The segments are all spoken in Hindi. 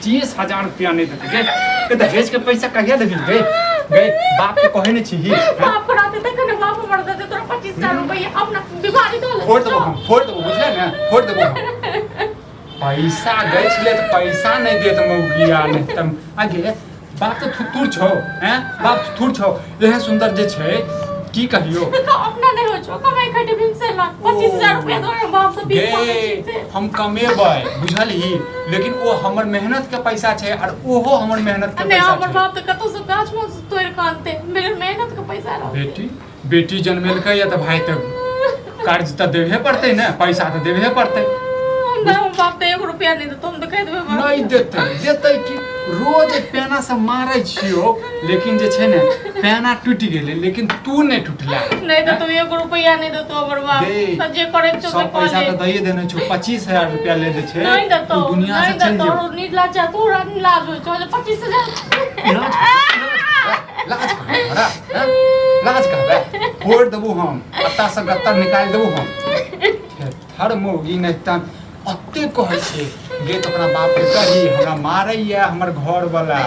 25,000 रुपया नहीं देते गए दहेज के पैसा कहिया देबी गए गए बाप के कहे नहीं छी बाप कराते थे कने बाप मर देते तोरा 25,000 रुपया अपना बीमारी तो फोड़ देबो बुझले ना फोड़ देबो पैसा गए छले तो पैसा नहीं देत मौगिया नहीं तम आगे बाप तो थुतुर छौ हैं बाप थुतुर छौ एहे सुंदर जे छै की कहियो अपना नहीं हो छो कमाई खटे बिन से ला 25,000 रुपया दो बाप से गे हम कमेबै बुझलही लेकिन वो हमर मेहनत के पैसा छै और ओहो हमर मेहनत के पैसा छै हमर बाप तो कतो से गाछ में तोड़ कानते मेरे मेहनत के पैसा रह बेटी जन्मेलकै या त भाई त कर्ज त देबे पड़तै ना पैसा त देबे पड़तै ना हम बाप तो 1 रुपया नहीं देतो हम तो कह देबे नहीं देतै कि रोज पेना से मारै छियो लेकिन जे छै ने पेना टूट गेलै लेकिन तू नहीं टूटला नहीं तो 1 रुपया नहीं देतो हमर बाप त जे करे छ सब पैसा त दइए देने छ 25,000 रुपया ले दे छै नहीं देतो दुनिया से चल जो नीला जा तोरा लाज हो छ 25,000 लाज कहबे फोड़ देबू हम अत्ता से गत्ता निकाल देबू हम हर मोगी नहीं तन अत्ते कहै छै गे तो अपना बाप के कही हमरा मारैया हमर घर वाला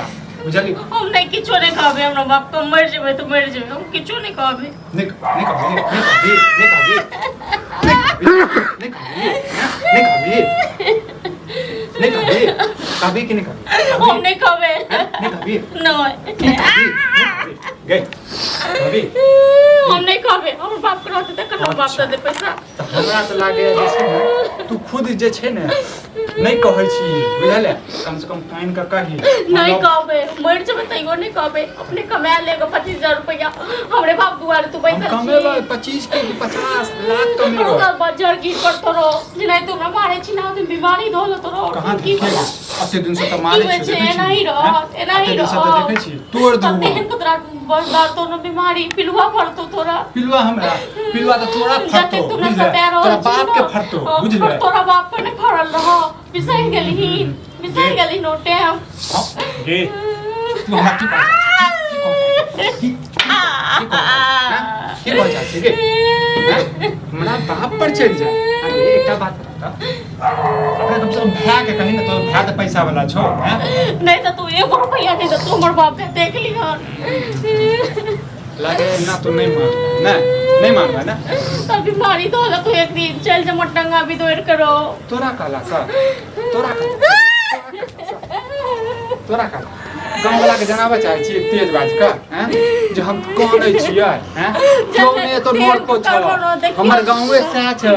बुझली हम नहीं किछो नहीं कहबे हमरा बाप तो मर जेबे तो मर जेबे हम किछो नहीं कहबे नहीं कहबे कभी कि नहीं कभी हम नहीं कहबे नहीं कभी नहीं गए कभी हम नहीं कहबे हम बाप के रहते त कना बाप दे पैसा तो हमरा तो लागे जैसे ना तू खुद जे छै ने नहीं कहै छी बुझले कम से कम फाइन का कही नहीं कहबे मर जेबे तइयो नहीं कहबे अपने कमा लेगा 25,000 रुपया हमरे बाप दुआरे तू पैसा कमेबे 25 के 50 लाख कमेबे तो बाजार की कर तोरो नहीं तो मारे छी ना तुम बीमारी धोल तोरो कहां की अते दिन से त मारे छी नहीं रह नहीं रह देखे छी तोड़ दू तेहन कतरा बर्दार तो न बीमारी पिलुआ फरतो तोरा पिलुआ हमरा पिलुआ तो तोरा फरतो बुझले तोरा बाप के फरतो बुझले तोरा बाप के न फरल रह बिसै गेली नोटे हम गे तू हमरा की कह जाती गे हमरा बाप पर चढ़ जा अरे एकटा बात बता अपने कम से कम भाई के कहीं ना तो भाई तो पैसा वाला छो नहीं तो तू 1 रुपया नहीं तो तू हमर बाप के देख ली हन लागे ना तो नहीं मानवा ना तो बीमारी तो होला तू एक दिन चल जा मटंगा भी दौड़ करो तोरा काला सा तोरा काला गांव वाला के जनाबे चाहे छी तेज बाज का हैं जो हम कहै छियै हैं क्यों ने तो नोर को छ हमर गांवे से छै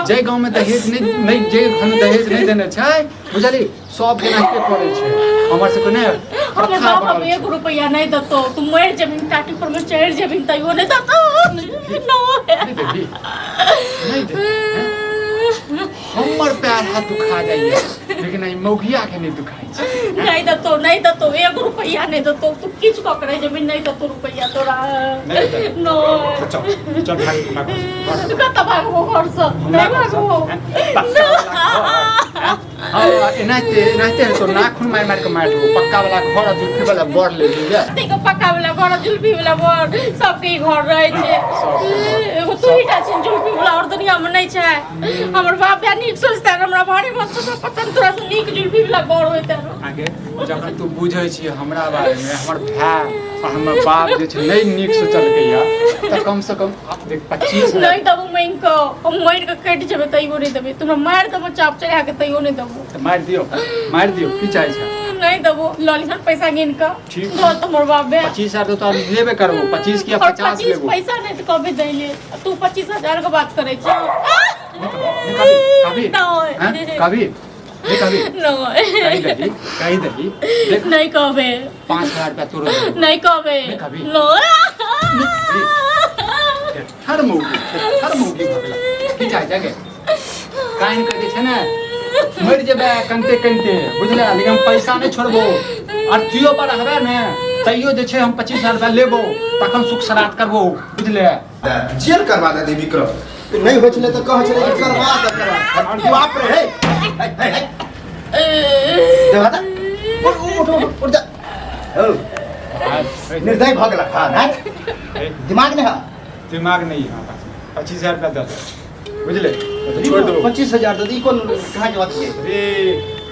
जे गांव में दहेज नहीं जे हम दहेज नहीं देने छै बुझली सब के नाके करे छै हमर से कोने हमर बाप 1 रुपया नहीं दतो तू मर जमीन टाटी पर में चढ़ जमीन तइयो नहीं दतो नहीं दे हमर पैर हाथ दुखा जाइए लेकिन आई मौगिया के नहीं दुखाई छै नहीं दतो 1 रुपया नहीं दतो तू किछ क करे जमीन नहीं दतो रुपया तोरा नो चल भाग तू कत भागो घर से नहीं भागो एनाते तो नाखून मार के मार दो पक्का वाला घर जुल्फी वाला बोर ले लीजिए देखो पक्का वाला घर जुल्फी वाला बोर सबके घर रहे छे एगो तू ही छै जुल्फी वाला और दुनिया में नहीं छै हमर बाप या नीक सोचता हमरा भारी मत सोच पता तोरा से नीक जुल्फी वाला बोर होइते आगे जखन तू बुझै छी हमरा बारे में हमर भाई और हमर बाप जे छै नहीं नीक सोचलकै या त कम से कम आप देख 25 नहीं दबो मैन को हम मार के कट जेबे तइयो नहीं देबे तुम मार दबो चाप चढ़ा के तइयो नहीं दबो तो मार दियो की चाहे छै नहीं दबो लॉलीपॉप पैसा गिन का ठीक दो तो मोर बाप बे 25,000 तो हम लेबे करबो 25 की 50 लेबो पैसा नहीं तो कबे दे ले तू 25,000 के बात करे छ कभी कभी कहीं दही नहीं कहबे 5,000 रुपया तोरो नहीं कहबे नो हर मौगी भगला की चाहे जागे काइन कर छै ना मर जेबे कंते बुझले लेकिन पैसा नहीं छोड़बो अथियो पर रहबे ने तइयो जे छै हम 25,000 रुपया लेबो तखन सुख सरात करबो बुझले जेल करवा दे विक्रम तू नहीं होचले तो कह चले करवा दे तू आप रे हे देवा दा उठ जा निर्दय भगला खा ना दिमाग नहीं है पास 25,000 रुपया दे बुझले छोड़ दो 25,000 दे ई कोन कहां के बात है रे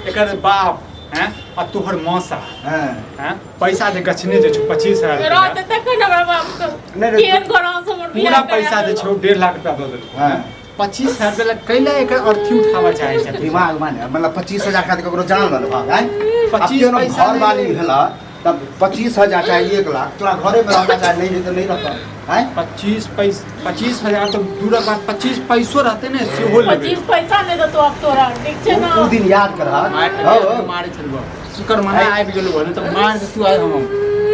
एकर बाप हैं आ तोहर मौसा हां हैं पैसा जे गछने जे 25,000 रात तक न हमरा बाप को नहीं, केन घर से हमर पूरा पैसा जे छौ 1.5 लाख रुपया दऽ देलकौ हां 25,000 रुपया कैला एकर अर्थी उठावा चाहे छै दिमाग माने मतलब 25,000 खातिर ककरो जान ल भाग हैं 25 पैसा घर वाली भेला तब 25,000 चाहे 1 लाख तोरा घरे में रहना चाहे नहीं तो नहीं रहता हैं 25,000 तो दूर बात 25 पैसो रहते ने सेहो लेबे 25 पैसा नहीं देतो अब तोरा ठीक छै ना उ दिन याद कर मारे छलबो शुक्र मना आबि गेलो भने त मार दे तू आइ हम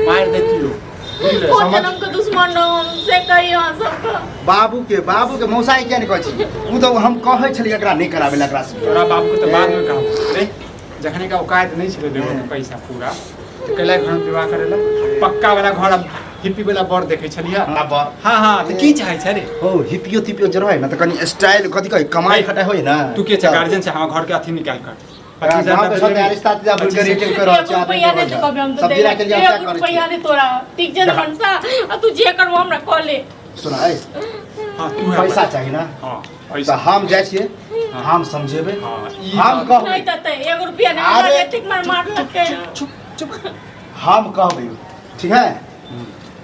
मार देतियो बुझले को जन्म के दुश्मन न हमसे कही हां सब बाबू के मौसा किया नहीं कहै छी उ तो हम कहै छलिए एकरा नहीं कराबे ला एकरा से तोरा बाबू के त बाद में कहब रे जखने का औकात नहीं छले देबो पैसा पूरा तो कैला घर में विवाह करेला पक्का वाला घर हिप्पी वाला बर देखे छलिए हां हां त की चाहे छै रे हो हिप्पियो तिपियो जरो है ना त कनी स्टाइल कथि कहि कमाई खटाई होय ना तू के छ गार्जियन से हम घर के अथी निकाल कर गांव के सब रिश्ता तिया बोल के रेटिंग कर रहल रुपया नहीं तो कभी हम तो सब जिला के लिए क्या कर रुपया नहीं तोरा ठीक जे मनसा आ तू जे करबो हमरा कह ले सुना है हां तू पैसा चाहिए ना हां तो हम जाय छिए हम समझेबे हम नहीं कहबै तते 1 रुपया नहीं हमरा ठीक मार लगे चुप हम कहबै ठीक है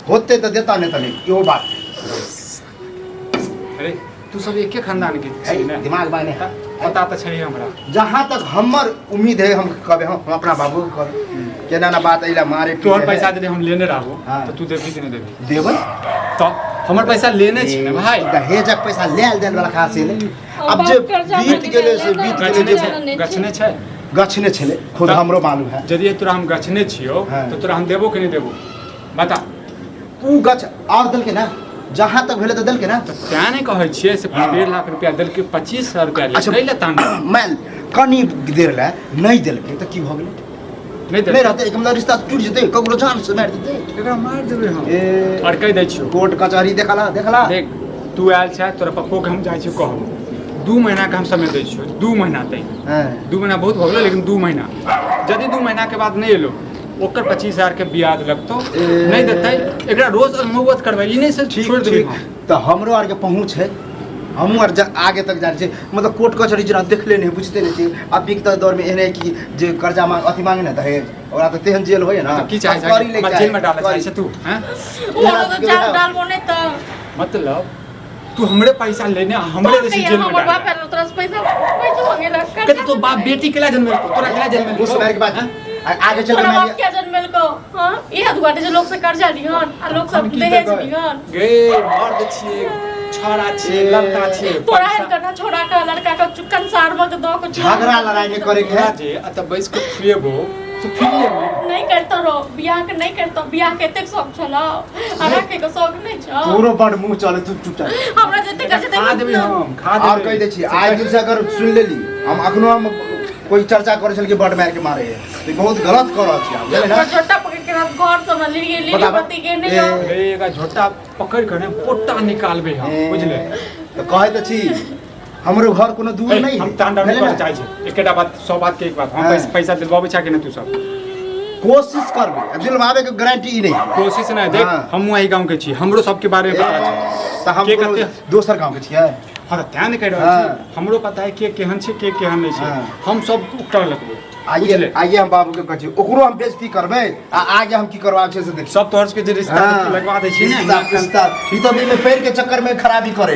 होते तो देता नहीं तने यो बात अरे तू सब एके खानदान के छी ना दिमाग बाने पता तो छै हमरा जहां तक हमर उम्मीद है हम कहबे हम अपना बाबू के कहब केना ना बात आइला मारे तोहर पैसा दे हम लेने रहबो हाँ। तो तू देबी कि नहीं देबी देबै तो हमर पैसा लेने छी ना भाई दहेजक पैसा लेल देल वाला खास है अब जे बीत गेले से बीत गेले जे गछने छै गछने छले खुद तब- हमरो मालूम है यदि तोरा हम गछने छियो हाँ। तो तोरा हम देबो कि नहीं देबो बता उ गछ और दल के ना जहां तक भेले तो दल के ना तो क्या नहीं कहै छियै से 1.5 लाख रुपया देल के 25,000 रुपया ले अच्छा। कैले तान मैल कनी देर ले नहीं देल के तो की भ गेले नहीं नहीं देल रहते एक मतलब रिश्ता टूट जते ककरो जान से मार देते एकरा मार देबे हम ए और कह दै छियो कोर्ट कचहरी देखला देख तू आयल छै तोरा पप्पो के हम जाइ छियो कहब 2 महीना के हम समय दै छियो 2 महीना तक हां 2 महीना बहुत हो गेलै लेकिन 2 महीना यदि 2 महीना के बाद नहीं एलो ओकर 25,000 के ब्याज लगतो नहीं देतै एकरा रोज अनुमोदन करबै ई नहीं से छोड़ देबै हम तो हमरो आर के पहुंच है हम आर आगे तक जाय छै मतलब कोर्ट कचहरी जना देखले नहीं बुझते नहीं छी अभी के दौर में एने की जे कर्जा मांग अथी मांगे ना दहेज ओरा तो तेहन जेल होय ना तो की चाहे छै जेल में डाले चाहे छै तू हैं वो तो चार डालबो नहीं तो मतलब तू हमरे पैसा लेने हमरे तो जैसे जेल में हमर डाल बाप है तोरा से पैसा हो गेला कहते तो बाप बेटी केला जन्म तोरा केला जन्म उस बार के बाद आगे चल तोरा मैं बाप क्या जन्मेल को हां इहे दुआरे जे लोग से कर्जा लिहन आ लोग सब दहेज लिहन गे मर्द छिए छोरा छिए लड़का छिए तोरा हन करना छोड़ा का लड़का का चुक्कन सार मग दो को झगड़ा लड़ाई नहीं करे के है जे अत बैस के खुएबो तो फिर नहीं करतो रो बियाह के नहीं करतो बियाह के तक शौक छलो आ राखे के शौक नहीं छ तोरो बड़ मुंह चले तू चुपचाप हमरा जते कर जते खा देबे हम खा देबे और कह दे छी आज दिन से अगर सुन लेली हम अखनो हम कोई चर्चा करे छल के बड़ मार के मारे है तो बहुत गलत कर रहल छी आप बुझले ना छोटा पकड़ के रात घर से मन लिए लिए बताबा। पति के नहीं हो अरे एका झोटा पकड़ के ने पोटा निकालबे हम बुझले तो कहे त छी हमरो घर कोनो दूर नहीं हम तांडव बुझले कर ना? चाहे छै एकेटा बात 100 बात के एक बात हम हाँ। पैसा दिलवाबे छै कि नहीं तू सब कोशिश करबे दिलवावे के गारंटी ई नहीं कोशिश नहीं देख हाँ। हम वही गांव के छी हमरो सबके बारे में पता छै तो हम के कोनो कहते- दोसर गांव के छियै हाँ तो ध्यान कह रहल हाँ। छी हमरो पता है के केहन छै के केहन नहीं छै हाँ। हम सब उतर लगबे आइए आइए हम बाबू के कहै छी ओकरो हम बेइज्जती करबै आ आगे हम की करबाक छै से देख सब तोहर के जे रिश्ता लगवा दै छी ने रिश्ता ई तो में पैर के चक्कर में खराबी करे